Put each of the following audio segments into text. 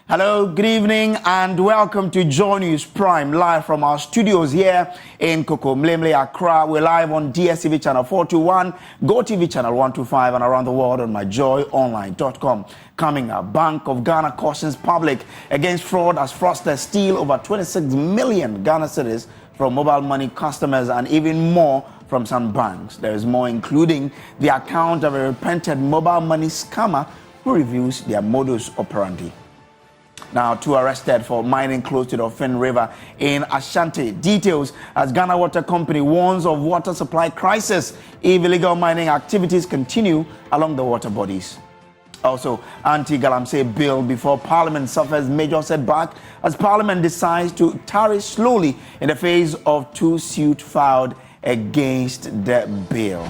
Hello, good evening, and welcome to Joy News Prime, live from our studios here in Kokomlemle, Accra. We're live on DSTV channel 421, GoTV channel 125, and around the world on myjoyonline.com. Coming up, Bank of Ghana cautions public against fraud as fraudsters steal over 26 million Ghana cedis from mobile money customers and even more from some banks. There is more, including the account of a repented mobile money scammer who reveals their modus operandi. Now, two arrested for mining close to the Ofin River in Ashanti. Details as Ghana Water Company warns of water supply crisis if illegal mining activities continue along the water bodies. Also, Anti-Game Bill before Parliament suffers major setback as Parliament decides to tarry slowly in the face of two suits filed against the bill.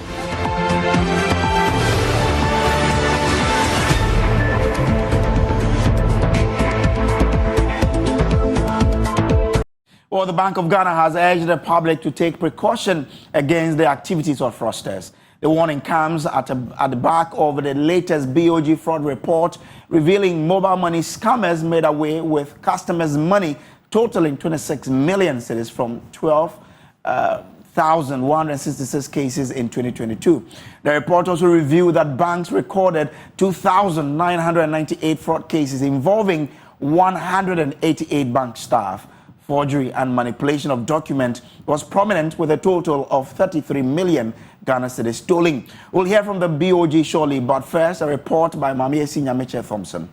Well, the Bank of Ghana has urged the public to take precaution against the activities of fraudsters. The warning comes at the back of the latest BOG fraud report revealing mobile money scammers made away with customers' money totaling 26 million cedis from 12,166 cases in 2022. The report also revealed that banks recorded 2,998 fraud cases involving 188 bank staff. Forgery and manipulation of documents was prominent with a total of 33 million Ghana cedis stolen. We'll hear from the BOG shortly, but first a report by Mamiesi Nyameche Thompson.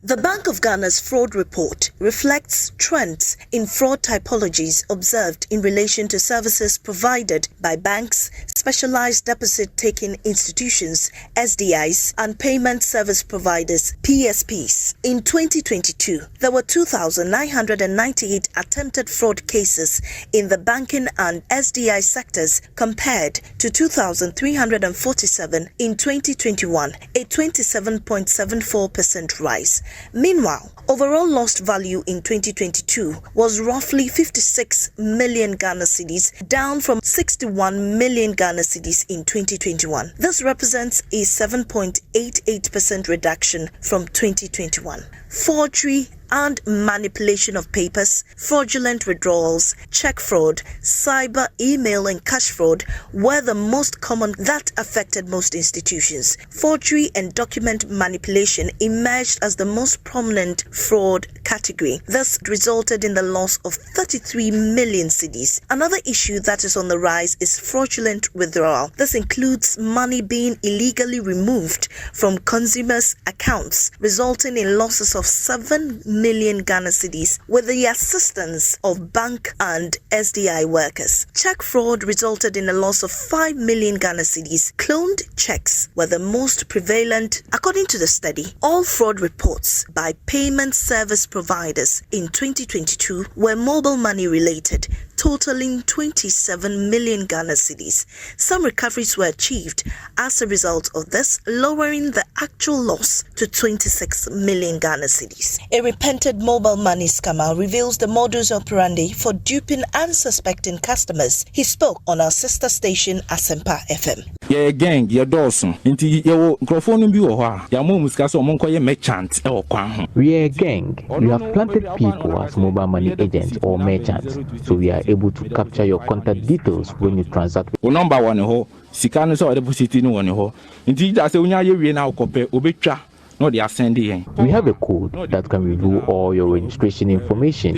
The Bank of Ghana's fraud report reflects trends in fraud typologies observed in relation to services provided by banks, specialized deposit-taking institutions, SDIs, and payment service providers, PSPs. In 2022, there were 2,998 attempted fraud cases in the banking and SDI sectors compared to 2,347 in 2021, a 27.74% rise. Meanwhile, overall lost value in 2022 was roughly 56 million Ghana cedis, down from 61 million Ghana cedis in 2021. This represents a 7.88% reduction from 2021. Forgery and manipulation of papers, fraudulent withdrawals, check fraud, cyber, email, and cash fraud were the most common that affected most institutions. Forgery and document manipulation emerged as the most prominent fraud category. This resulted in the loss of 33 million cedis. Another issue that is on the rise is fraudulent withdrawal. This includes money being illegally removed from consumers' accounts, resulting in losses of 7 million Ghana cedis with the assistance of bank and SDI workers. Check fraud resulted in a loss of 5 million Ghana cedis. Cloned checks were the most prevalent according to the study. All fraud reports by payment service providers in 2022 were mobile money related, totaling 27 million Ghana cedis. Some recoveries were achieved as a result of this, lowering the actual loss to 26 million Ghana cedis. A repented mobile money scammer reveals the modus operandi for duping unsuspecting customers. He spoke on our sister station, Asempa FM. Yeah, gang, yeah, Dawson. Inti your microphone bi wo ha. Ya mo musika so mo nkoye merchant e wo kwan ho. We are a gang. We have planted people as mobile money agents or merchants, so we are able to capture your contact details when you transact. O number one ho, sika no so o deposit no won ho. Inti da se onya ye wie na okope obetwa. No, they are sending. We have a code that can review all your registration information,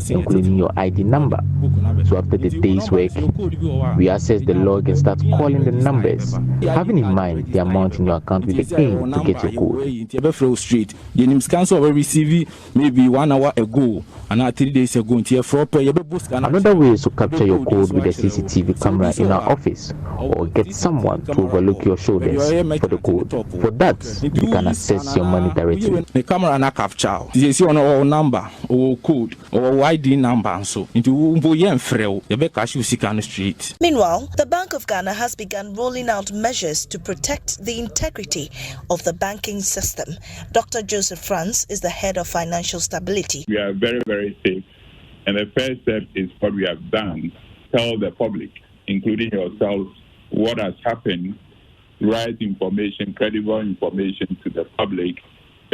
including your ID number. So after the day's work, we access the log and start calling the numbers, having in mind the amount in your account with the aim to get your code. You receive maybe 1 hour ago and 3 days ago. Another way is to capture your code with a CCTV camera in our office, or get someone to overlook your shoulders for the code. For that, you can access your money directly. The camera na capture. You see on our number or code or ID number so into street. Meanwhile, the Bank of Ghana has begun rolling out measures to protect the integrity of the banking system. Dr. Joseph France is the head of financial stability. We are very, very safe. And the first step is what we have done. Tell the public, including yourselves, what has happened. Right information, credible information to the public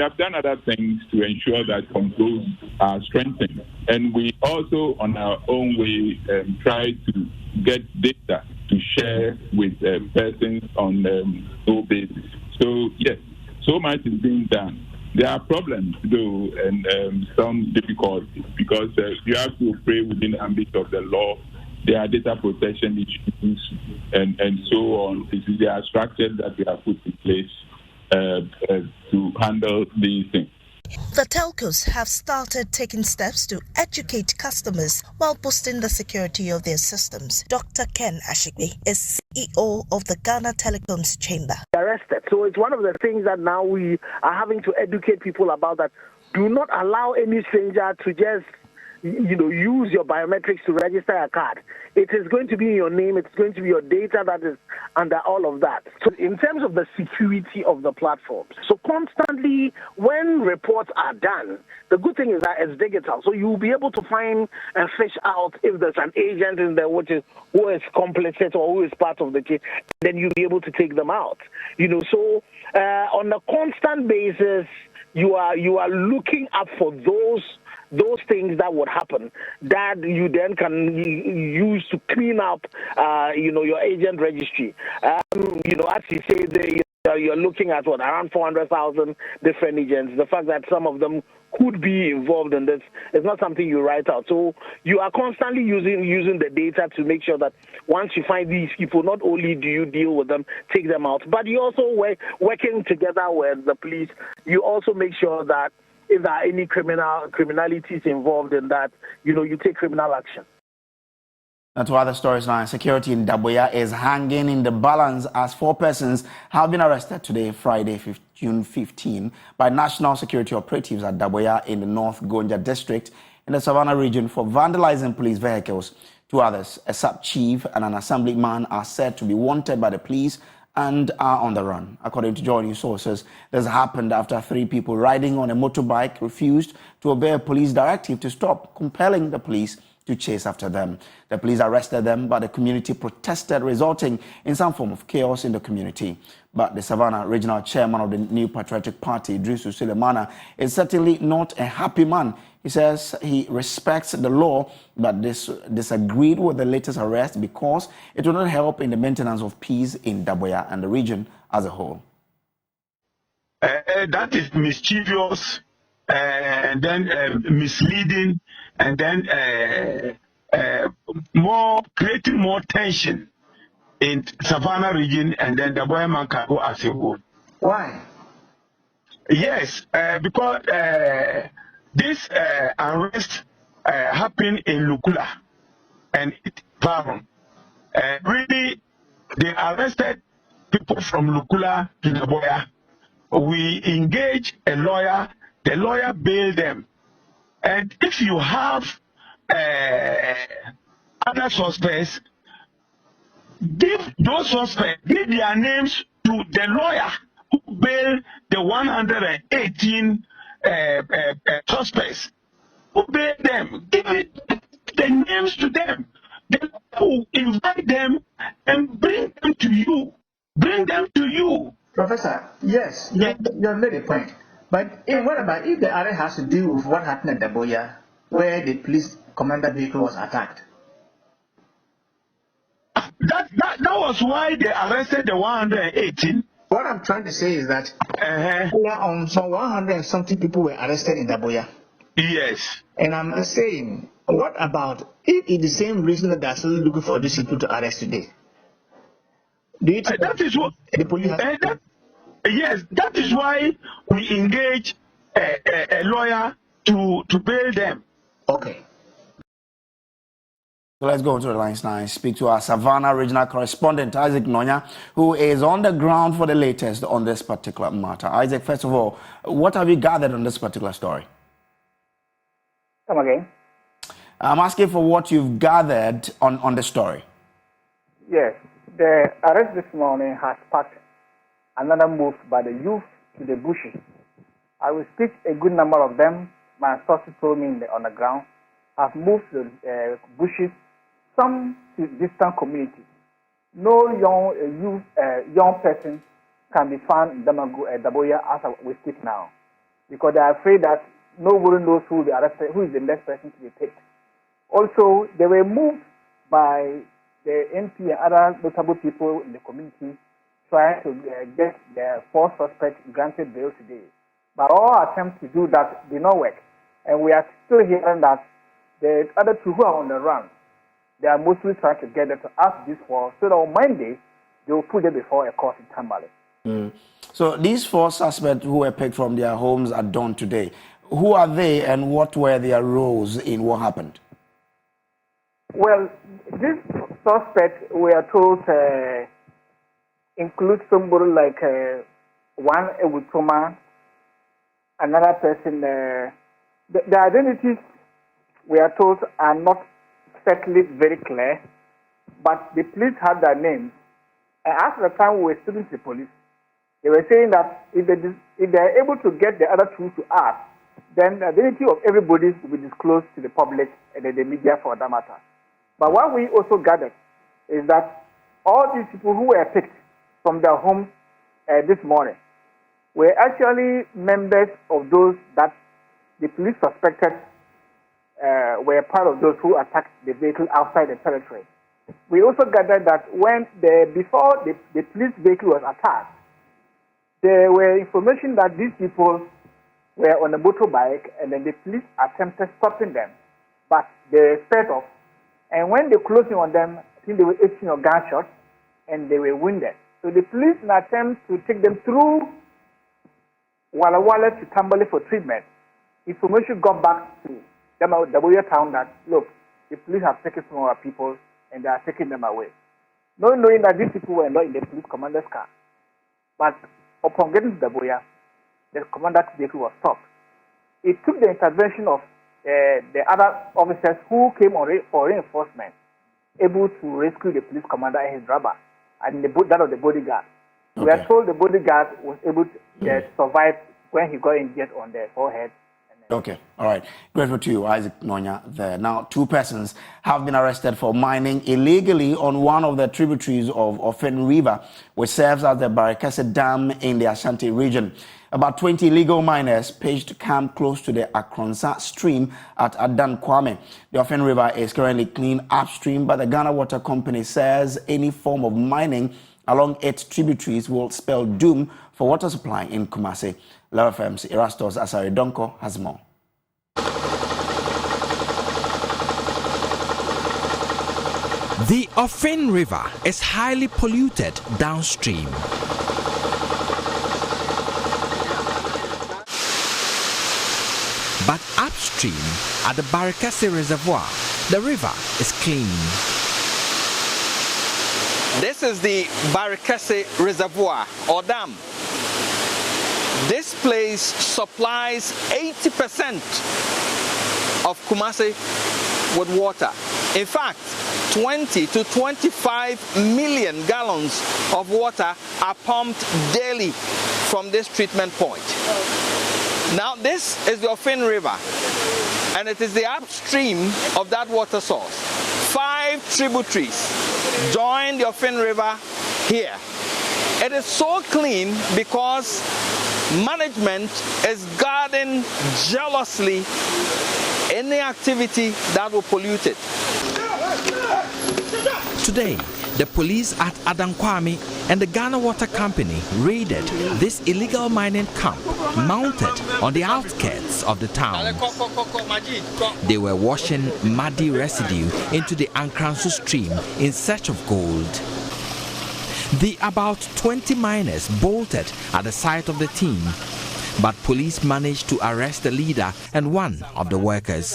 we have done other things to ensure that controls are strengthened. And we also, on our own way, try to get data to share with persons on no basis. So, yes, so much is being done. There are problems, though, and some difficulties, because you have to operate within the ambit of the law. There are data protection issues and so on. There are structures that we have put in place to handle these things. The telcos have started taking steps to educate customers while boosting the security of their systems. Dr. Ken Ashigbe is CEO of the Ghana Telecoms Chamber. Arrested. So it's one of the things that now we are having to educate people about, that do not allow any stranger to just use your biometrics to register a card. It is going to be your name, it's going to be your data that is under all of that. So in terms of the security of the platforms, so constantly when reports are done, the good thing is that it's digital. So you'll be able to find and fish out if there's an agent in there who is complicit or who is part of the case, then you'll be able to take them out. So on a constant basis, you are looking up for those things that would happen that you then can use to clean up, your agent registry. As you say, you're looking at around 400,000 different agents. The fact that some of them could be involved in this is not something you write out. So you are constantly using the data to make sure that once you find these people, not only do you deal with them, take them out, but you also working together with the police. You also make sure that if there are any criminalities involved in that, you take criminal action. Now to other stories now, security in Daboya is hanging in the balance as 4 persons have been arrested today, Friday, June 15, by national security operatives at Daboya in the North Gonja district in the Savannah region for vandalizing police vehicles. 2 others, a sub-chief and an assemblyman, are said to be wanted by the police and are on the run. According to Joy News sources, this happened after 3 people riding on a motorbike refused to obey a police directive to stop, compelling the police to chase after them. The police arrested them, but the community protested, resulting in some form of chaos in the community. But the Savannah regional chairman of the New Patriotic Party, Idrisu Sulemana, is certainly not a happy man. He says he respects the law, but disagreed with the latest arrest because it will not help in the maintenance of peace in Daboya and the region as a whole. That is mischievous and then misleading, and then creating more tension in Savannah region, and then Daboya man can go as a whole. Why? Yes, because this arrest happened in Lukula and Paramount. Really, they arrested people from Lukula to Daboya. We engage a lawyer, the lawyer bailed them. And if you have other suspects, give those suspects, give their names to the lawyer who bailed the 118 suspects. Who bailed them? Give the names to them. Then you invite them and bring them to you. Bring them to you. Professor, yes, you have made a point. But what about if the arrest has to do with what happened at Daboya, where the police commander vehicle was attacked? That was why they arrested the 118. What I'm trying to say is that some 100 and something people were arrested in Daboya. Yes. And I'm saying, what about if it's the same reason that they're still looking for these people to arrest today? Do you think that is what the police yes, that is why we engage a lawyer to bail them. Okay. So let's go to the lines now and speak to our Savannah regional correspondent, Isaac Nonya, who is on the ground for the latest on this particular matter. Isaac, first of all, what have you gathered on this particular story? Come again? I'm asking for what you've gathered on the story. Yes, the arrest this morning has sparked another move by the youth to the bushes. I will speak a good number of them. My sources told me on the ground have moved to the bushes, some to distant communities. No young person can be found in Daboya as we speak now. because they are afraid that nobody knows who the arrested, who is the next person to be picked. Also, they were moved by the MP and other notable people in the community trying to get the 4 suspects granted bail today. But all attempts to do that did not work. And we are still hearing that the other 2 who are on the run, they are mostly trying to get them to ask this for, so that on Monday, they will put them before a court in Tamale. So these 4 suspects who were picked from their homes at dawn today, who are they and what were their roles in what happened? Well, this suspect, we are told, includes somebody like one Ewutoma, another person. The identities, we are told, are not certainly very clear, but the police had their names. And after the time we were speaking to the police, they were saying that if they are able to get the other 2 to ask, then the identity of everybody will be disclosed to the public and the media for that matter. But what we also gathered is that all these people who were picked from their homes this morning were actually members of those that the police suspected were part of those who attacked the vehicle outside the territory. We also gathered that when before the police vehicle was attacked, there were information that these people were on a motorbike and then the police attempted stopping them, but they sped off. And when they closed in on them, I think they were 18 or gunshots and they were wounded. So the police, in an attempt to take them through Walla Walla to Tambale for treatment, information got back to Daboya town that, look, the police have taken some of our people and they are taking them away. Not knowing that these people were not in the police commander's car. But upon getting to Daboya, the commander's vehicle was stopped. It took the intervention of the other officers who came for reinforcement, able to rescue the police commander and his driver, and that of the bodyguard. Okay. We are told the bodyguard was able to survive when he got injured on the forehead. Okay, all right. Grateful to you, Isaac Nonya there. Now, 2 persons have been arrested for mining illegally on one of the tributaries of Ofen River, which serves as the Barakese Dam in the Ashanti region. About 20 illegal miners pitched camp close to the Akronsa stream at Adan Kwame. The Ofen River is currently clean upstream, but the Ghana Water Company says any form of mining along its tributaries will spell doom for water supply in Kumasi. Love FM's Erastos Asari Donko has more. The Ofen River is highly polluted downstream. But upstream at the Barakese Reservoir, the river is clean. This is the Barakese Reservoir or dam. This place supplies 80% of Kumasi with water. In fact, 20 to 25 million gallons of water are pumped daily from this treatment point. Now, this is the Ofen River, and it is the upstream of that water source. 5 tributaries join the Ofen River here. It is so clean because management is guarding jealously any activity that will pollute it. Today, the police at Adan Kwame and the Ghana Water Company raided this illegal mining camp mounted on the outskirts of the town. They were washing muddy residue into the Ankransu stream in search of gold. The about 20 miners bolted at the sight of the team, but police managed to arrest the leader and one of the workers.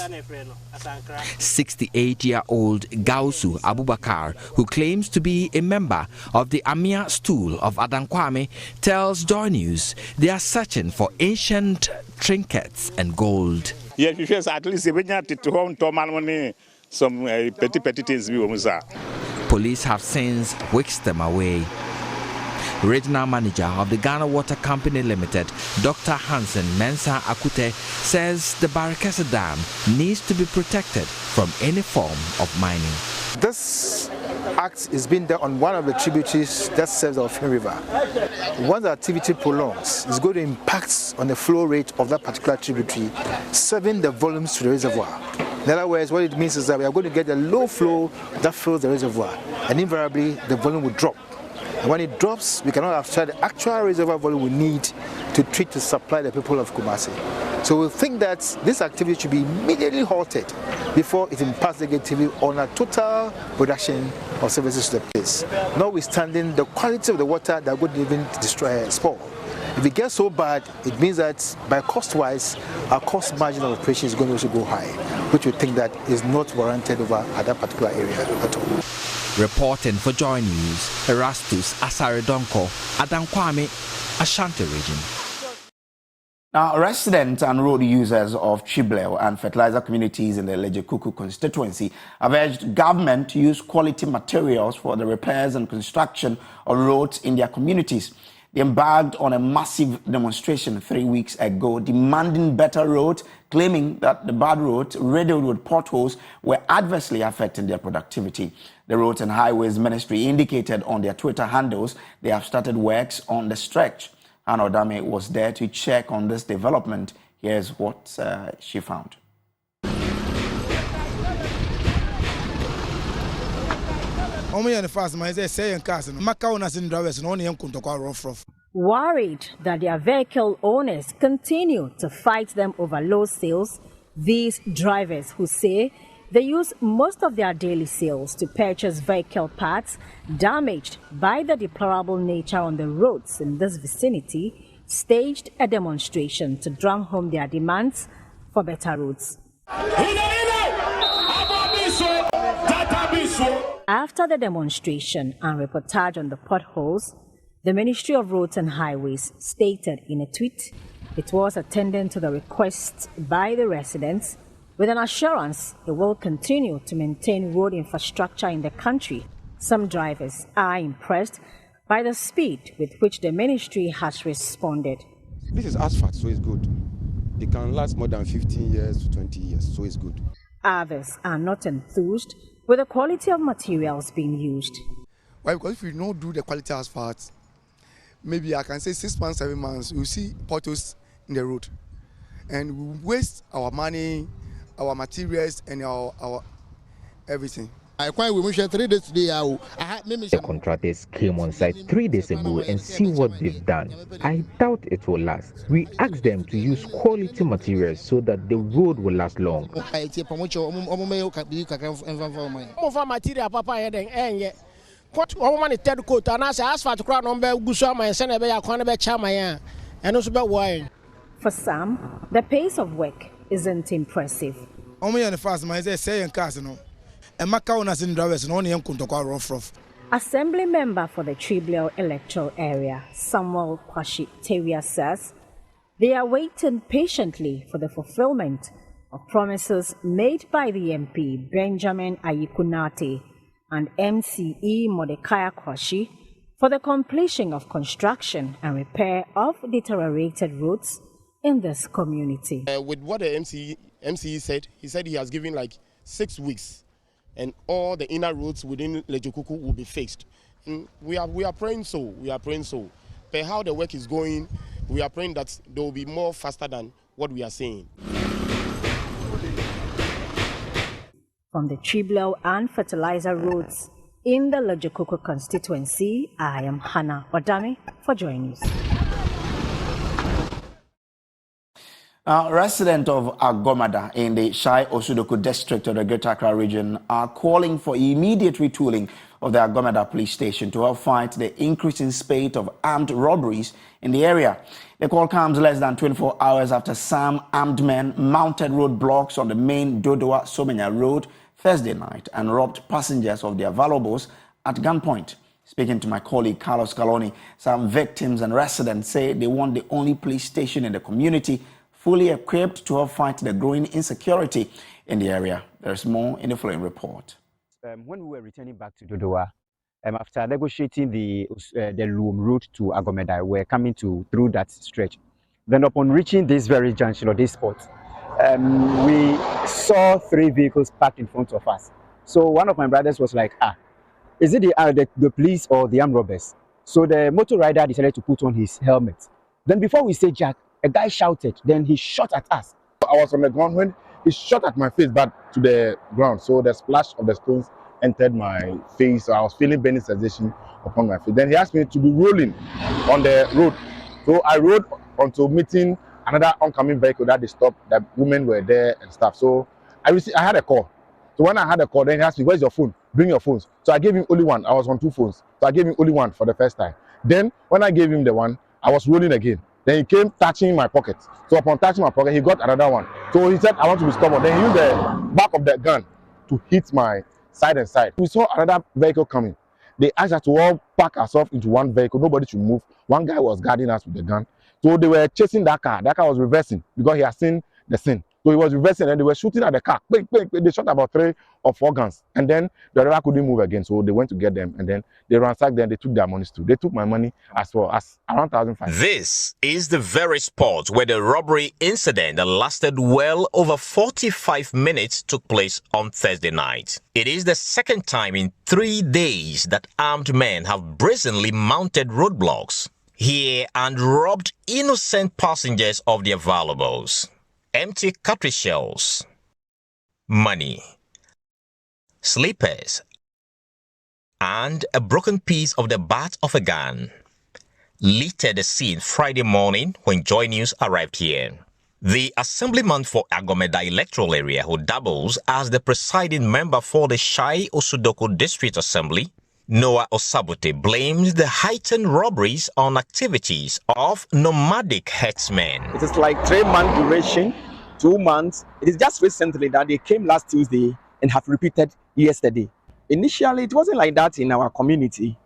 68-year-old Gausu Abubakar, who claims to be a member of the Amia stool of Adan Kwame, tells Joy News they are searching for ancient trinkets and gold. Yes, at least some petty things. Police have since whisked them away. Regional manager of the Ghana Water Company Limited, Dr. Hansen Mensah Akute, says the Barakese Dam needs to be protected from any form of mining. This act is being done on one of the tributaries that serves the Ofin River. Once the activity prolongs, it's going to impact on the flow rate of that particular tributary, serving the volumes to the reservoir. In other words, what it means is that we are going to get a low flow that fills the reservoir, and invariably the volume will drop. And when it drops, we cannot have the actual reservoir volume we need to supply the people of Kumasi. So we think that this activity should be immediately halted before it impacts negatively on a total production of services to the place, notwithstanding the quality of the water that would even destroy spoil. If it gets so bad, it means that by cost-wise, our cost margin of operation is going to also go high, which we think that is not warranted over at that particular area at all. Reporting for Joy News, Erastus Asaredonko, Adankwame, Ashanti region. Now, residents and road users of Chibleo and fertilizer communities in the Lejekuku constituency have urged government to use quality materials for the repairs and construction of roads in their communities. They embarked on a massive demonstration 3 weeks ago demanding better roads, claiming that the bad roads riddled with potholes were adversely affecting their productivity. The Roads and Highways Ministry indicated on their Twitter handles they have started works on the stretch. Anna Odame was there to check on this development. Here's what she found. Worried that their vehicle owners continue to fight them over low sales, these drivers who say they use most of their daily sales to purchase vehicle parts damaged by the deplorable nature on the roads in this vicinity staged a demonstration to drum home their demands for better roads. After the demonstration and reportage on the potholes, the Ministry of Roads and Highways stated in a tweet it was attending to the requests by the residents with an assurance it will continue to maintain road infrastructure in the country. Some drivers are impressed by the speed with which the ministry has responded. This is asphalt, so it's good. It can last more than 15 years to 20 years, so it's good. Others are not enthused with the quality of materials being used. Why? Because if we don't do the quality asphalt, maybe I can say 6 months, 7 months, we'll see potholes in the road. And we waste our money, our materials, and our everything. The contractors came on site 3 days ago and see what they've done. I doubt it will last. We asked them to use quality materials so that the road will last long. For some, the pace of work isn't impressive. Assembly member for the Chibleo electoral area, Samuel Kwashi Tewia, says they are waiting patiently for the fulfillment of promises made by the MP Benjamin Ayikunate and MCE Mordecai Kwashi for the completion of construction and repair of deteriorated roads in this community. With what the MCE said, he said he has given like 6 weeks and all the inner roads within Lejekuku will be fixed. And we are praying so. We are praying so. But how the work is going, we are praying that they will be more faster than what we are saying. From the Chibleo and fertilizer roads in the Lejekuku constituency, I am Hannah Odame for Joy News. Residents of Agomada in the Shai Osudoku district of the Greater Accra region are calling for immediate retooling of the Agomada police station to help fight the increasing spate of armed robberies in the area. The call comes less than 24 hours after some armed men mounted roadblocks on the main Dodowa-Somenya road Thursday night and robbed passengers of their valuables at gunpoint. Speaking to my colleague Carlos Caloni, some victims and residents say they want the only police station in the community fully equipped to help fight the growing insecurity in the area. There's more in the following report. When we were returning back to Dodowa, after negotiating the Loom route to Agomada, we were coming through that stretch. Then upon reaching this very junction or this spot, we saw 3 vehicles parked in front of us. So one of my brothers was like, is it the police or the armed robbers? So the motor rider decided to put on his helmet. Then before we say Jack, a guy shouted, then he shot at us. I was on the ground when he shot at my face back to the ground. So the splash of the stones entered my face. So I was feeling burning sensation upon my face. Then he asked me to be rolling on the road. So I rode until meeting another oncoming vehicle that they stopped. The women were there and stuff. So I had a call. So when I had a call, then he asked me, "Where's your phone? Bring your phones." So I gave him only one. I was on 2 phones. So I gave him only one for the first time. Then when I gave him the one, I was rolling again. Then he came touching my pocket. So upon touching my pocket, he got another one. So he said, "I want to be stubborn." Then he used the back of the gun to hit my side and side. We saw another vehicle coming. They asked us to all pack ourselves into one vehicle. Nobody should move. One guy was guarding us with the gun. So they were chasing that car. That car was reversing because he had seen the scene. So he was reversing and they were shooting at the car. They shot about 3 or 4 guns. And then the driver couldn't move again. So they went to get them. And then they ransacked them. They took their monies too. They took my money as well as around 1,500. This is the very spot where the robbery incident that lasted well over 45 minutes took place on Thursday night. It is the second time in 3 days that armed men have brazenly mounted roadblocks here and robbed innocent passengers of their valuables. Empty cartridge shells, money, slippers, and a broken piece of the butt of a gun littered the scene Friday morning when Joy News arrived here. The assemblyman for Agomada electoral area, who doubles as the presiding member for the Shai Osudoko District Assembly, Noah Osabute, blamed the heightened robberies on activities of nomadic herdsmen. It is like 3-month duration, 2 months. It is just recently that they came last Tuesday and have repeated yesterday. Initially, it wasn't like that in our community.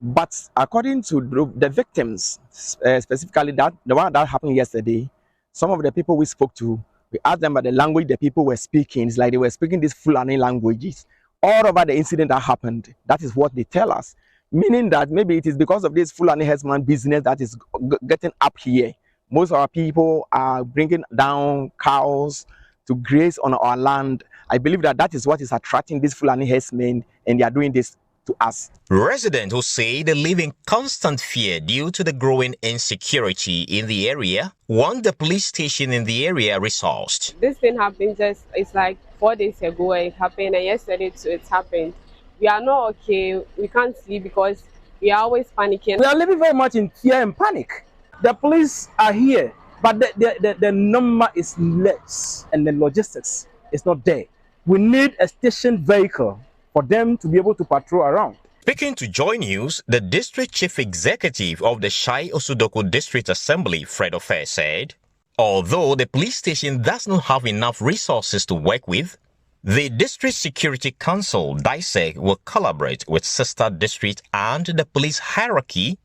But according to the victims, specifically the one that happened yesterday, some of the people we spoke to, we asked them about the language the people were speaking. It's like they were speaking these Fulani languages. All over the incident that happened, that is what they tell us. Meaning that maybe it is because of this Fulani herdsman business that is getting up here. Most of our people are bringing down cows to graze on our land. I believe that that is what is attracting these Fulani herdsmen, and they are doing this to us. Residents who say they live in constant fear due to the growing insecurity in the area want the police station in the area resourced. This thing happened it's like 4 days ago it happened, and yesterday too it happened. We are not okay. We can't sleep because we are always panicking. We are living very much in fear and panic. The police are here, but the number is less and the logistics is not there. We need a station vehicle for them to be able to patrol around. Speaking to Joy News, the district chief executive of the Shai Osudoko District Assembly, Fred Ofer, said, although the police station does not have enough resources to work with, the District Security Council, DISEC, will collaborate with sister district and the police hierarchy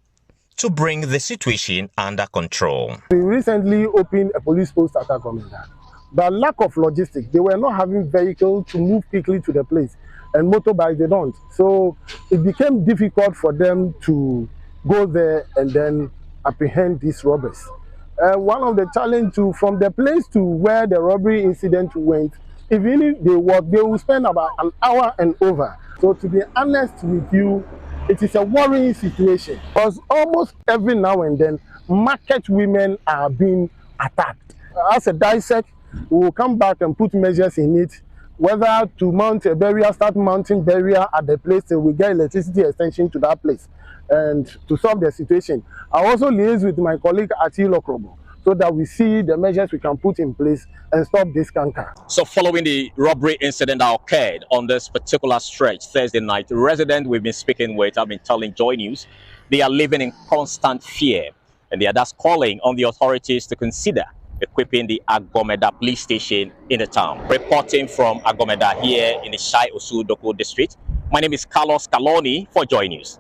to bring the situation under control. We recently opened a police post at Agomada. The lack of logistics, they were not having vehicles to move quickly to the place, and motorbikes they don't. So it became difficult for them to go there and then apprehend these robbers. One of the challenges from the place to where the robbery incident went, even if they work, they will spend about an hour and over. So to be honest with you, it is a worrying situation because almost every now and then market women are being attacked. As a DISEC, we will come back and put measures in it, whether to mount a barrier, start mounting barrier at the place till we get electricity extension to that place and to solve the situation. I also liaise with my colleague Atilo Krobo so that we see the measures we can put in place and stop this canker. So following the robbery incident that occurred on this particular stretch Thursday night, the residents we've been speaking with have been telling Joy News they are living in constant fear, and they are thus calling on the authorities to consider equipping the Agomada police station in the town. Reporting from Agomada here in the Shai Osudoko district, my name is Carlos Caloni for Joy News.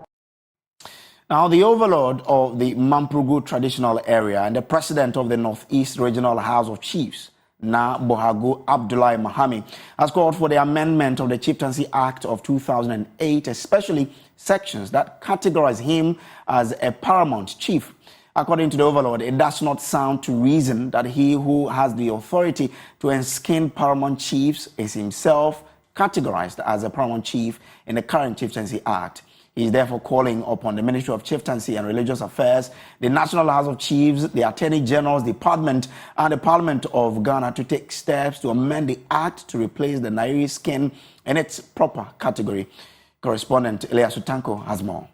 Now, the overlord of the Manprugu traditional area and the president of the Northeast Regional House of Chiefs, Na Bohagu Abdullahi Mahami, has called for the amendment of the Chieftaincy Act of 2008, especially sections that categorize him as a paramount chief. According to the overlord, it does not sound to reason that he who has the authority to enskin paramount chiefs is himself categorized as a paramount chief in the current Chieftaincy Act. He is therefore calling upon the Ministry of Chieftaincy and Religious Affairs, the National House of Chiefs, the Attorney General's Department, and the Parliament of Ghana to take steps to amend the Act to replace the Nairi skin in its proper category. Correspondent Elias Utanko has more.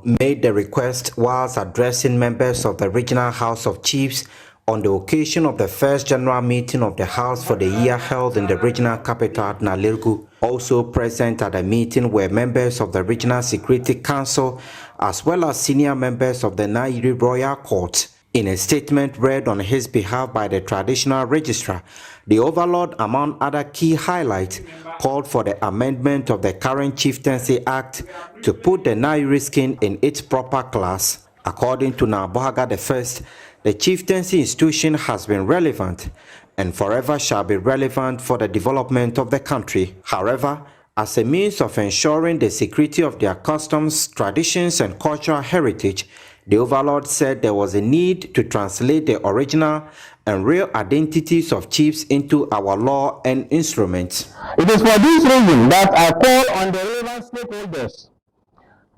Made the request whilst addressing members of the Regional House of Chiefs on the occasion of the first general meeting of the House for the year held in the regional capital at Nalirgu. Also present at the meeting were members of the Regional Security Council as well as senior members of the Nairi Royal Court. In a statement read on his behalf by the traditional registrar, the Overlord, among other key highlights, called for the amendment of the current Chieftaincy Act to put the Nairi skin in its proper class. According to Nabohaga I, the chieftaincy institution has been relevant and forever shall be relevant for the development of the country. However, as a means of ensuring the security of their customs, traditions, and cultural heritage, the Overlord said there was a need to translate the original and real identities of chiefs into our law and instruments. It is for this reason that I call on the relevant stakeholders,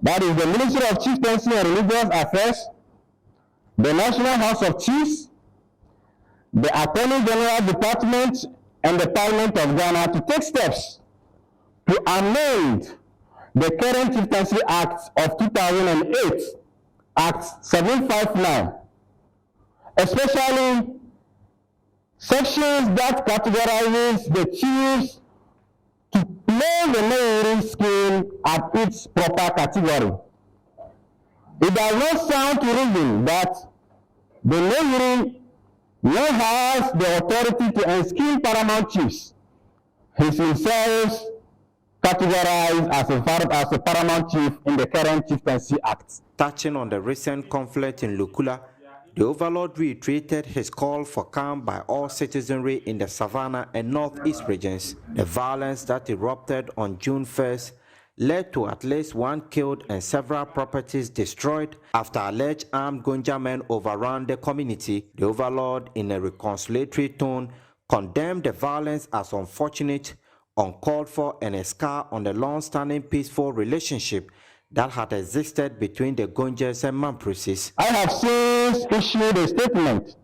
that is the Ministry of Chieftaincy and Religious Affairs, the National House of Chiefs, the Attorney General Department, and the Parliament of Ghana to take steps to amend the current Chieftaincy Act of 2008, Act 759, especially sections that categorizes the chiefs to place the Nairi skin at its proper category. It does not sound to reason that the Nairi now has the authority to enskin paramount chiefs. He himself categorized as a paramount chief in the current Chieftaincy Act. Touching on the recent conflict in Lukula, the Overlord reiterated his call for calm by all citizenry in the Savannah and Northeast regions. The violence that erupted on June 1st led to at least one killed and several properties destroyed after alleged armed Gonja men overran the community. The Overlord, in a reconciliatory tone, condemned the violence as unfortunate, uncalled for, and a scar on the long-standing peaceful relationship that had existed between the Gonjas and Manprusis. I have since issued a statement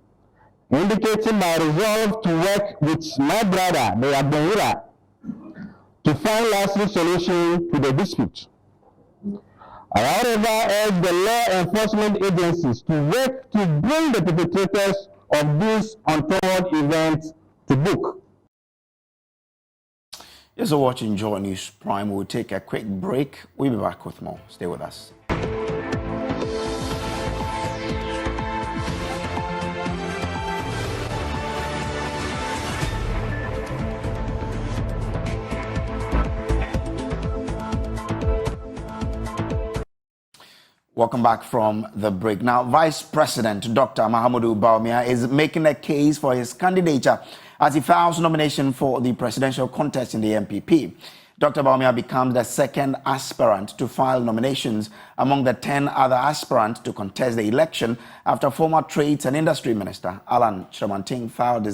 indicating my resolve to work with my brother, the Daboya, to find lasting solution to the dispute. I however urge the law enforcement agencies to work to bring the perpetrators of this untoward event to book. You're so watching Joy News Prime. We'll take a quick break. We'll be back with more. Stay with us. Welcome back from the break. Now, Vice President Dr. Mahmoud Bawumia is making a case for his candidature as he files nomination for the presidential contest in the MPP. Dr. Bawumia becomes the second aspirant to file nominations among the 10 other aspirants to contest the election after former Trades and Industry Minister Alan Kyerematen filed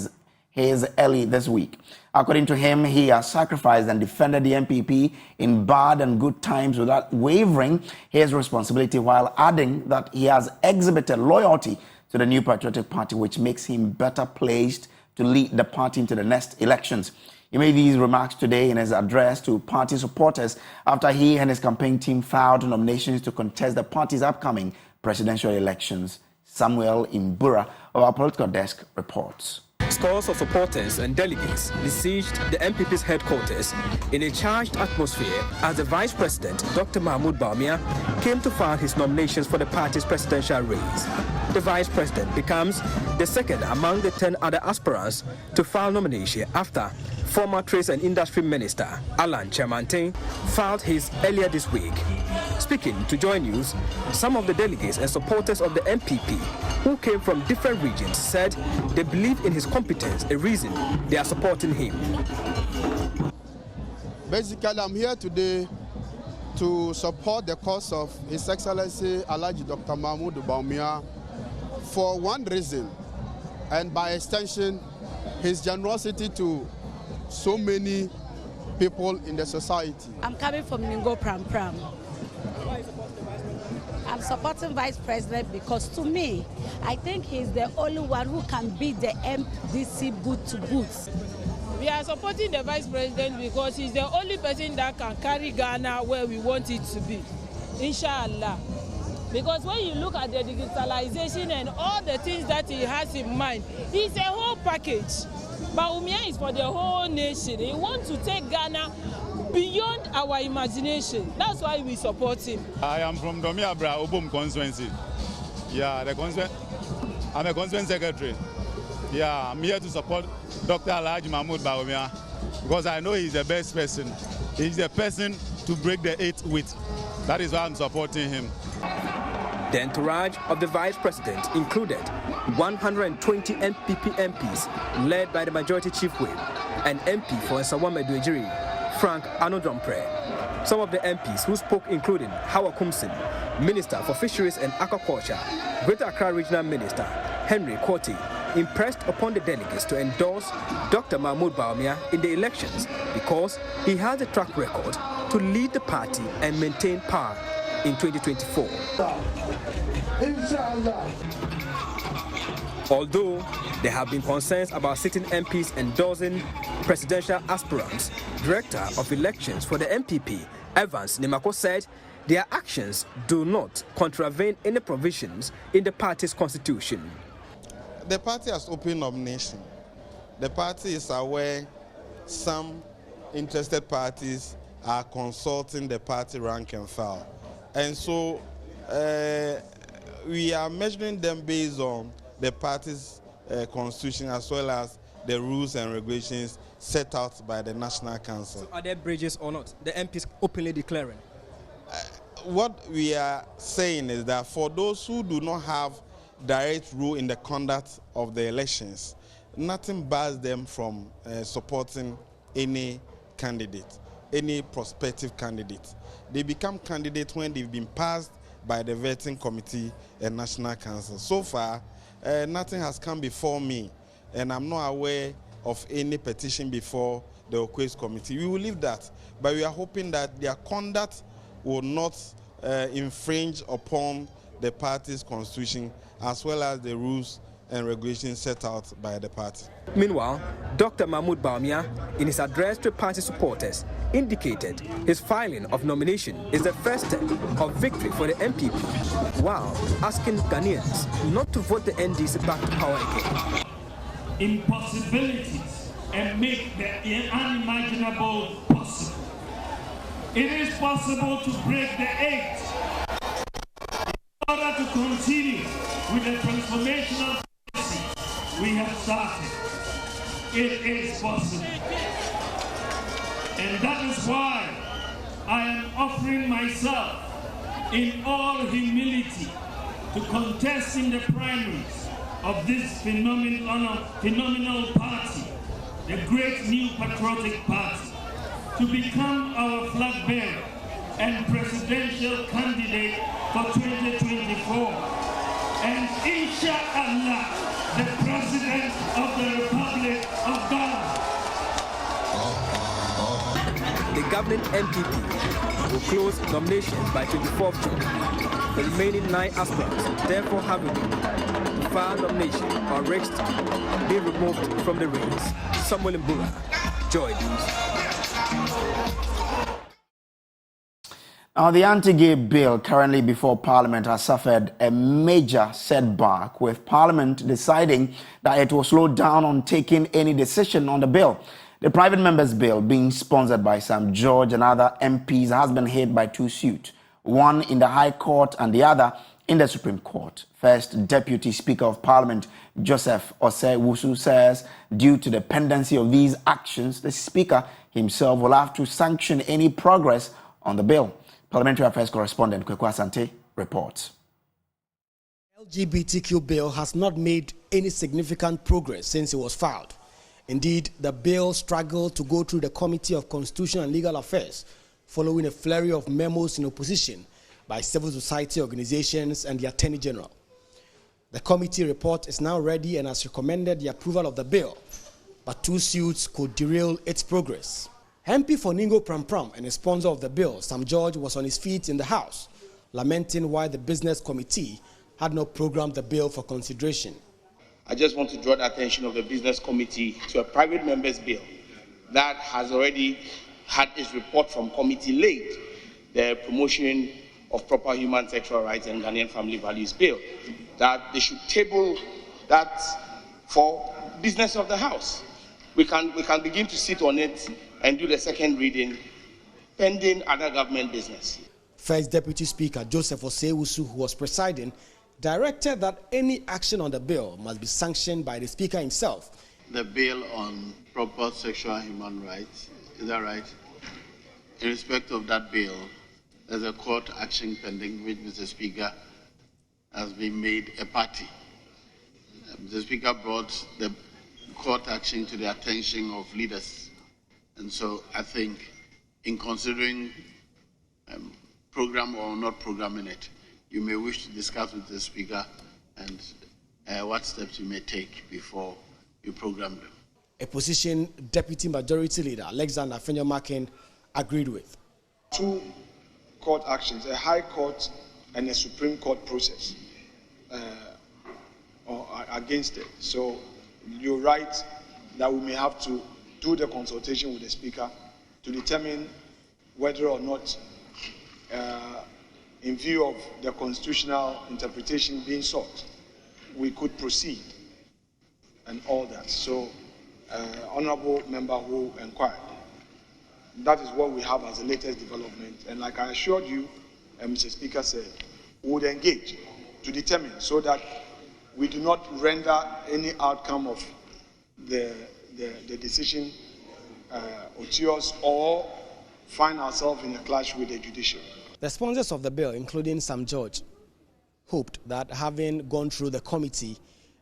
his early this week. According to him, he has sacrificed and defended the MPP in bad and good times without wavering his responsibility, while adding that he has exhibited loyalty to the New Patriotic Party, which makes him better placed to lead the party into the next elections. He made these remarks today in his address to party supporters after he and his campaign team filed nominations to contest the party's upcoming presidential elections. Samuel Imbura of our political desk reports. Scores of supporters and delegates besieged the MPP's headquarters in a charged atmosphere as the Vice President, Dr. Mahmoud Bawumia, came to file his nominations for the party's presidential race. The Vice President becomes the second among the 10 other aspirants to file nomination after former Trades and Industry Minister Alan Kyerematen filed his earlier this week. Speaking to Joy News, some of the delegates and supporters of the MPP who came from different regions said they believe in his competence, a reason they are supporting him. Basically, I'm here today to support the cause of His Excellency Alhaji Dr. Mahmoud Bawumia for one reason, and by extension, his generosity to so many people in the society. I'm coming from Ningo Pram Pram. I'm supporting Vice President because to me, I think he's the only one who can beat the MDC boot to boots. We are supporting the Vice President because he's the only person that can carry Ghana where we want it to be, inshallah. Because when you look at the digitalization and all the things that he has in mind, it's a whole package. Bawumia is for the whole nation. He wants to take Ghana beyond our imagination. That's why we support him. I am from Domiabra, Obum constituency. Yeah, I'm a constituent secretary. Yeah, I'm here to support Dr. Alhaji Mahmoud Bawumia because I know he's the best person. He's the person to break the 8 with. That is why I'm supporting him. The entourage of the Vice President included 120 MPP MPs led by the Majority Chief Whip and MP for Nsawam Eduejiri, Frank Anodompre. Some of the MPs who spoke included Hawa Kumsin, Minister for Fisheries and Aquaculture, Greater Accra Regional Minister Henry Kwoti, impressed upon the delegates to endorse Dr. Mahmoud Bawumia in the elections because he has a track record to lead the party and maintain power in 2024. Although there have been concerns about sitting MPs endorsing presidential aspirants, Director of Elections for the MPP, Evans Nimako, said their actions do not contravene any provisions in the party's constitution. The party has open nomination. The party is aware some interested parties are consulting the party rank and file. And so we are measuring them based on the party's constitution as well as the rules and regulations set out by the National Council. So are there bridges or not? The MPs openly declaring? What we are saying is that for those who do not have direct role in the conduct of the elections, nothing bars them from supporting any candidate, any prospective candidate. They become candidates when they've been passed by the vetting committee and National Council. So far, nothing has come before me, and I'm not aware of any petition before the Okwes committee. We will leave that, but we are hoping that their conduct will not infringe upon the party's constitution as well as the rules and regulations set out by the party. Meanwhile, Dr. Mahmoud Bawumia, in his address to party supporters, indicated his filing of nomination is the first step of victory for the MPP, while asking Ghanaians not to vote the NDC back to power again. Impossibilities and make the unimaginable possible. It is possible to break the 8 in order to continue with the transformational policy we have started. It is possible. And that is why I am offering myself in all humility to contest in the primaries of this phenomenal party, the great new patriotic party, to become our flag bearer and presidential candidate for 2024. And inshallah, the President of the Republic of Ghana. The governing MPP will close nominations by 24th June. The remaining 9 aspirants therefore having to file nomination or risked being removed from the race. Samuel Mbura, Joy News. Now, the anti-game bill currently before Parliament has suffered a major setback, with Parliament deciding that it will slow down on taking any decision on the bill. The private member's bill, being sponsored by Sam George and other MPs, has been hit by 2 suits, one in the High Court and the other in the Supreme Court. First, Deputy Speaker of Parliament Joseph Osei-Wusu says due to the pendency of these actions, the Speaker himself will have to sanction any progress on the bill. Parliamentary Affairs correspondent Kweku Asante reports. LGBTQ bill has not made any significant progress since it was filed. Indeed, the bill struggled to go through the Committee of Constitution and Legal Affairs following a flurry of memos in opposition by civil society organizations and the Attorney General. The committee report is now ready and has recommended the approval of the bill, but 2 suits could derail its progress. MP for Ningo Prampram and a sponsor of the bill, Sam George, was on his feet in the House, lamenting why the Business Committee had not programmed the bill for consideration. I just want to draw the attention of the Business Committee to a private member's bill that has already had its report from committee late, the Promotion of Proper Human Sexual Rights and Ghanaian Family Values Bill, that they should table that for business of the House. We can begin to sit on it and do the second reading pending other government business. First Deputy Speaker Joseph Osewusu, who was presiding, directed that any action on the bill must be sanctioned by the Speaker himself. The bill on proper sexual human rights, is that right? In respect of that bill, there's a court action pending which Mr. Speaker has been made a party. The Speaker brought the court action to the attention of leaders. And so I think in considering program or not programming it, you may wish to discuss with the Speaker and what steps you may take before you program them. A position Deputy Majority Leader Alexander Fenyomakin agreed with. Two court actions, a High Court and a Supreme Court process against it. So you're right that we may have to do the consultation with the Speaker to determine whether or not, in view of the constitutional interpretation being sought, we could proceed and all that. So, Honourable Member who inquired, that is what we have as the latest development. And like I assured you, Mr. Speaker said, we would engage to determine so that we do not render any outcome of the decision odious or find ourselves in a clash with the judiciary. The sponsors of the bill, including Sam George, hoped that having gone through the committee,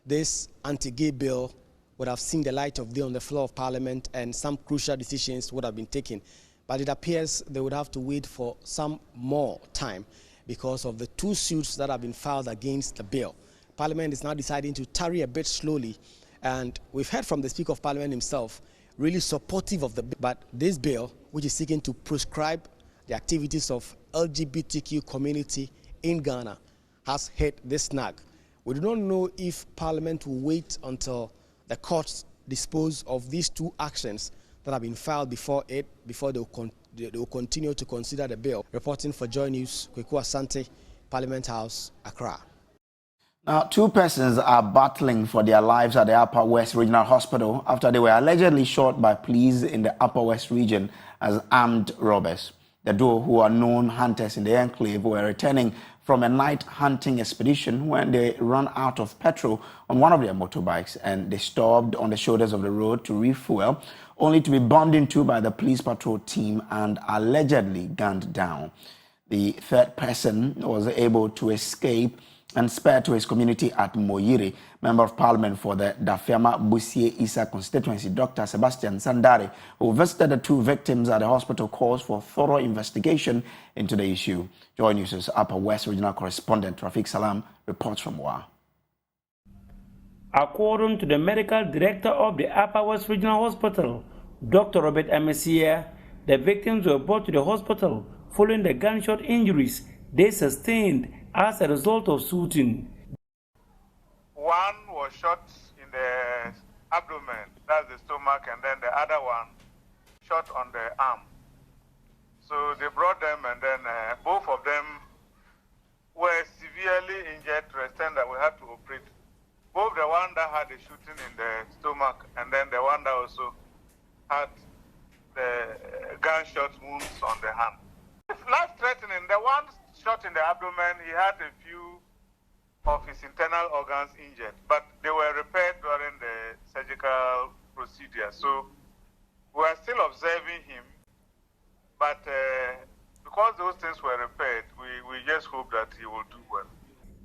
this anti-gay bill would have seen the light of day on the floor of Parliament and some crucial decisions would have been taken. But it appears they would have to wait for some more time because of the two suits that have been filed against the bill. Parliament is now deciding to tarry a bit slowly, and we've heard from the Speaker of Parliament himself really supportive of the bill. But this bill, which is seeking to prescribe the activities of LGBTQ community in Ghana, has hit this snag. We do not know if Parliament will wait until the courts dispose of these two actions that have been filed before they will continue to consider the bill. Reporting for Joy News, Kweku Asante, Parliament House, Accra. Now, two persons are battling for their lives at the Upper West Regional Hospital after they were allegedly shot by police in the Upper West region as armed robbers. The duo, who are known hunters in the enclave, were returning from a night hunting expedition when they ran out of petrol on one of their motorbikes and they stopped on the shoulders of the road to refuel, only to be bumped into by the police patrol team and allegedly gunned down. The third person was able to escape and spared to his community at Moyiri. Member of Parliament for the Dafiama Busie Isa constituency, Dr. Sebastian Sandari, who visited the two victims at the hospital, calls for thorough investigation into the issue. Joy News' Upper West Regional correspondent Rafiq Salam reports from Wa. According to the medical director of the Upper West Regional Hospital, Dr. Robert Amesia, the victims were brought to the hospital following the gunshot injuries they sustained as a result of shooting. One was shot in the abdomen, that's the stomach, and then the other one shot on the arm. So they brought them, and then both of them were severely injured to the extent that we had to operate. Both the one that had the shooting in the stomach and then the one that also had the gunshot wounds on the hand. It's life-threatening. The one shot in the abdomen, he had a few of his internal organs injured, but they were repaired during the surgical procedure. So we are still observing him, but because those things were repaired, we just hope that he will do well.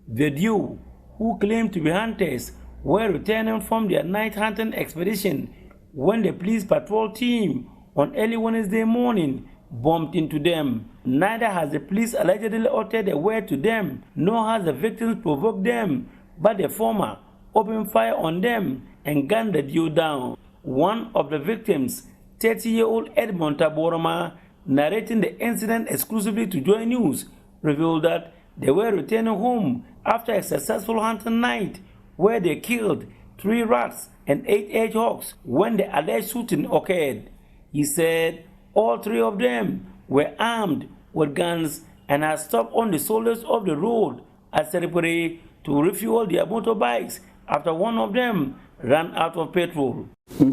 The duo, who claimed to be hunters, were returning from their night hunting expedition when the police patrol team on early Wednesday morning bumped into them. Neither has the police allegedly uttered a word to them, nor has the victims provoked them, but the former opened fire on them and gunned the duo down. One of the victims, 30-year-old Edmond Taboroma, narrating the incident exclusively to Joy News, revealed that they were returning home after a successful hunting night where they killed 3 rats and 8 hedgehogs when the alleged shooting occurred. He said all 3 of them were armed with guns and had stopped on the shoulders of the road at Seripore to refuel their motorbikes after one of them ran out of petrol. So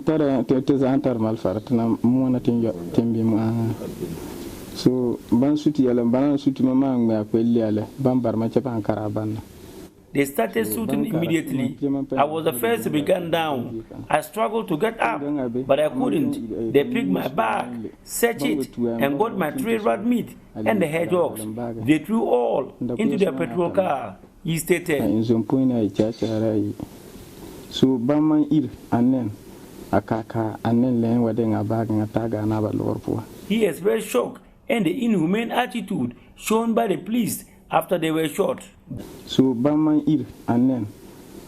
they started shooting immediately. I was the first to be gunned down. I struggled to get up, but I couldn't. They picked my bag, searched it, and got my 3 rat meat and the hedgehogs. They threw all into their petrol car, he stated. So Bama ir anen akaka anen len wadenga bag ngataga na balorpo. He expressed shock and the inhumane attitude shown by the police after they were shot. So Bama ir anen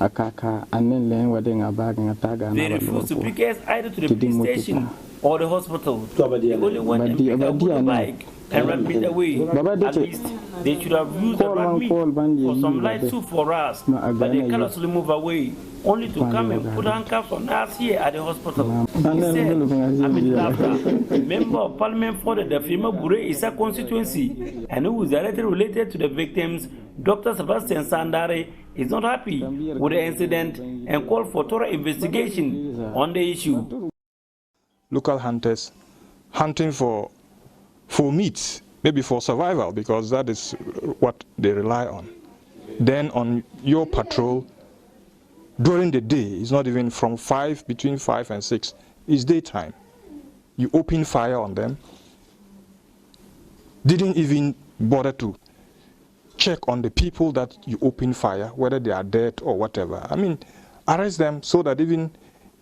akaka anen len wadenga bag ngataga na balorpo. They refused to pick us either to the police station or the hospital. They only went and picked up the bike and ran it away. At least they should have used the rat meat for some light soup for us, but they carelessly move away, only to come and put handcuffs on us here at the hospital. He said, Ahmed Afra, member of parliament for the Dafima Bure Isa constituency, and who is directly related to the victims, Dr. Sebastian Sandare, is not happy with the incident and called for thorough investigation on the issue. Local hunters hunting for meat, maybe for survival, because that is what they rely on. Then on your patrol, during the day, it's not even from between 5 and 6, it's daytime. You open fire on them, didn't even bother to check on the people that you open fire, whether they are dead or whatever. I mean, arrest them so that even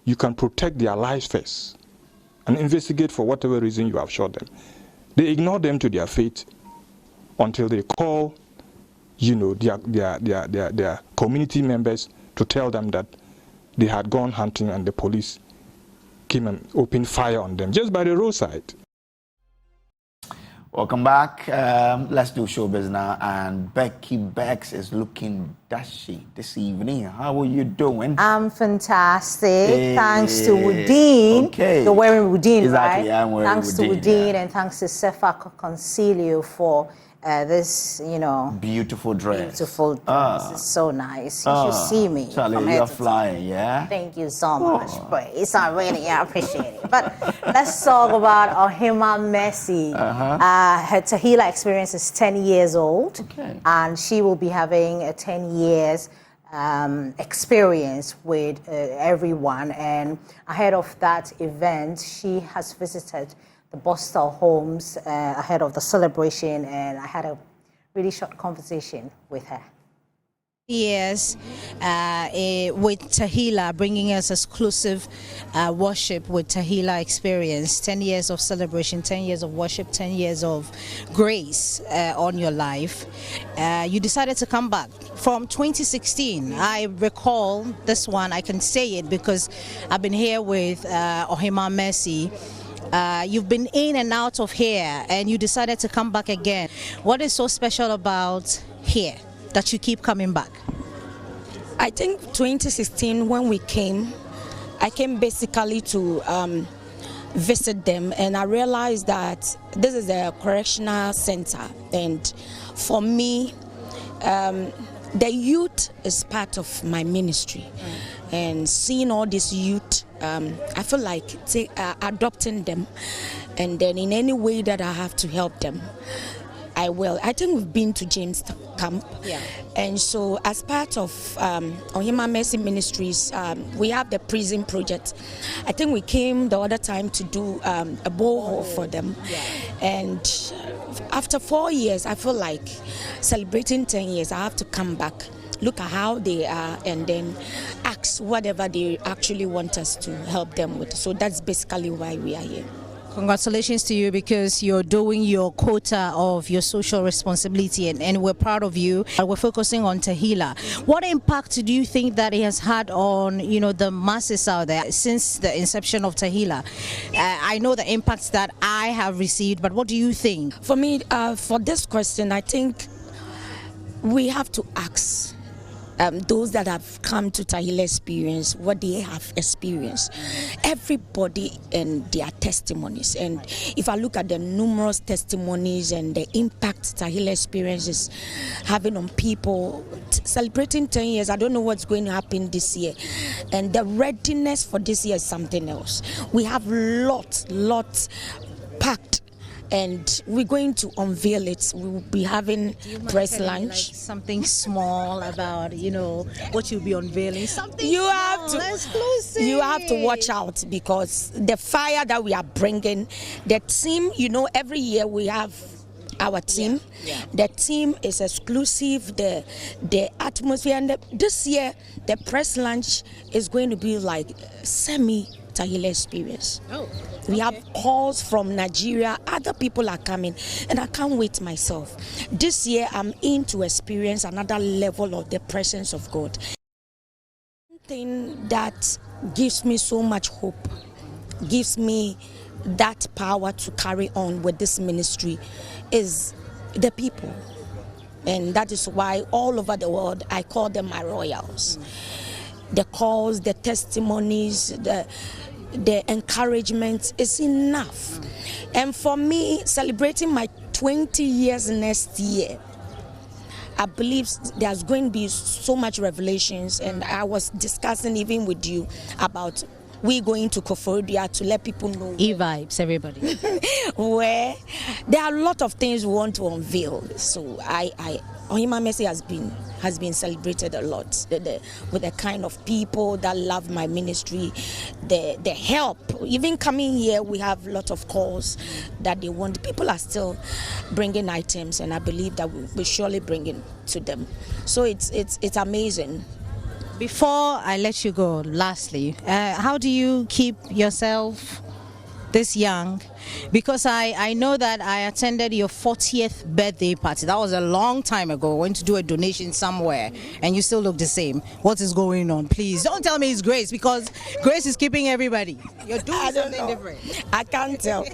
you can protect their lives first and investigate for whatever reason you have shot them. They ignore them to their fate until they call, their community members to tell them that they had gone hunting and the police came and opened fire on them just by the roadside. Welcome back. Let's do showbiz now. And Becky Bex is looking dashy this evening. How are you doing? I'm fantastic. Hey. Thanks to Woodine. Okay. You're wearing Woodine, exactly, right? I'm wearing thanks Woodine, to Woodine, and thanks to Sefa Concilio for this, beautiful dress. Beautiful dress. It's so nice. You should see me. Charlie, you're flying, yeah? Thank you so much. Praise. I really appreciate it. But let's talk about Ohima Messi. Her Tahila experience is 10 years old. Okay. And she will be having a 10 years experience with everyone. And ahead of that event, she has visited the Boston homes ahead of the celebration, and I had a really short conversation with her. Yes, with Tahila, bringing us exclusive worship with Tahila experience, 10 years of celebration, 10 years of worship, 10 years of grace on your life. You decided to come back from 2016. I recall this one, I can say it because I've been here with Ohima Messi. You've been in and out of here, and you decided to come back again. What is so special about here that you keep coming back? I think 2016 when we came, I came basically to visit them, and I realized that this is a correctional center, and for me, the youth is part of my ministry. And seeing all these youth, I feel like adopting them, and then in any way that I have to help them, I will. I think we've been to James Camp, and so as part of Ohima Mercy Ministries, we have the prison project. I think we came the other time to do a borehole for them, and after 4 years, I feel like celebrating 10 years, I have to come back, look at how they are, and then ask whatever they actually want us to help them with. So that's basically why we are here. Congratulations to you because you're doing your quota of your social responsibility and we're proud of you. We're focusing on Tehillah. What impact do you think that it has had on, the masses out there since the inception of Tehillah? I know the impacts that I have received, but what do you think? For me, for this question, I think we have to ask those that have come to Tehillah experience what they have experienced. Everybody and their testimonies. And if I look at the numerous testimonies and the impact Tehillah experience is having on people, celebrating 10 years, I don't know what's going to happen this year. And the readiness for this year is something else. We have lots packed. And we're going to unveil it. We will be having press lunch. Like something small about, what you'll be unveiling. Something you have to watch out because the fire that we are bringing, the team, every year we have our team. Yeah. The team is exclusive, the atmosphere. And this year, the press lunch is going to be like Tehillah experience. We have calls from Nigeria, other people are coming, and I can't wait myself. This year I'm in to experience another level of the presence of God. One thing that gives me so much hope, gives me that power to carry on with this ministry is the people. And that is why all over the world I call them my royals. The calls, the testimonies, the encouragement is enough. And for me, celebrating my 20 years next year, I believe there's going to be so much revelations. And I was discussing even with you about we going to Koforidua to let people know. E-vibes, everybody. Where there are a lot of things we want to unveil. So Ohima Mercy has been celebrated a lot with the kind of people that love my ministry, the help. Even coming here, we have a lot of calls that they want. People are still bringing items, and I believe that we'll surely bring it to them. So it's amazing. Before I let you go, lastly, how do you keep yourself this young? Because I know that I attended your 40th birthday party. That was a long time ago. Went to do a donation somewhere, and you still look the same. What is going on? Please don't tell me it's Grace, because Grace is keeping everybody. You're doing something different. I can't tell.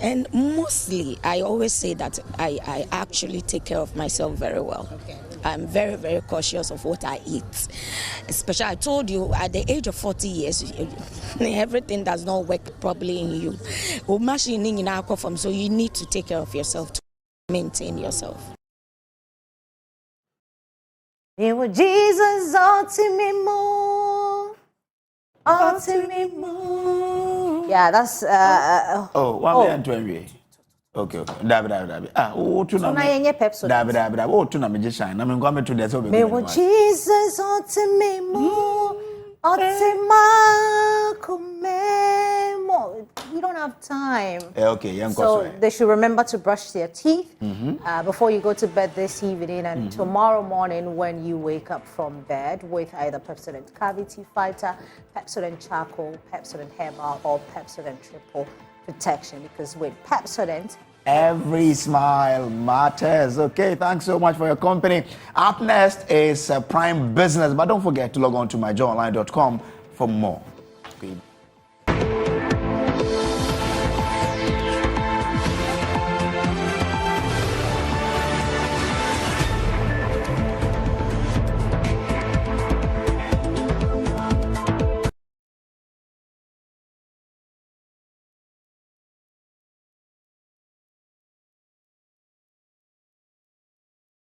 And mostly, I always say that I actually take care of myself very well. Okay. I'm very, very cautious of what I eat. Especially, I told you, at the age of 40 years, everything does not work properly in you. So you need to take care of yourself to maintain yourself. Jesus, yeah, that's 120. Okay. Dabi. Oh, tuna me. Dabi. Oh, tuna me just shine. I'm going to the so be. Me wo Jesus otimemo, otimakumemo. We don't have time. Okay, so they should remember to brush their teeth before you go to bed this evening and tomorrow morning when you wake up from bed with either Pepsodent Cavity Fighter, Pepsodent Charcoal, Pepsodent Herbal, or Pepsodent Triple Protection, because with Pepsodent, every smile matters. Okay, thanks so much for your company. Up next is Prime Business, but don't forget to log on to myjoyonline.com for more. Okay.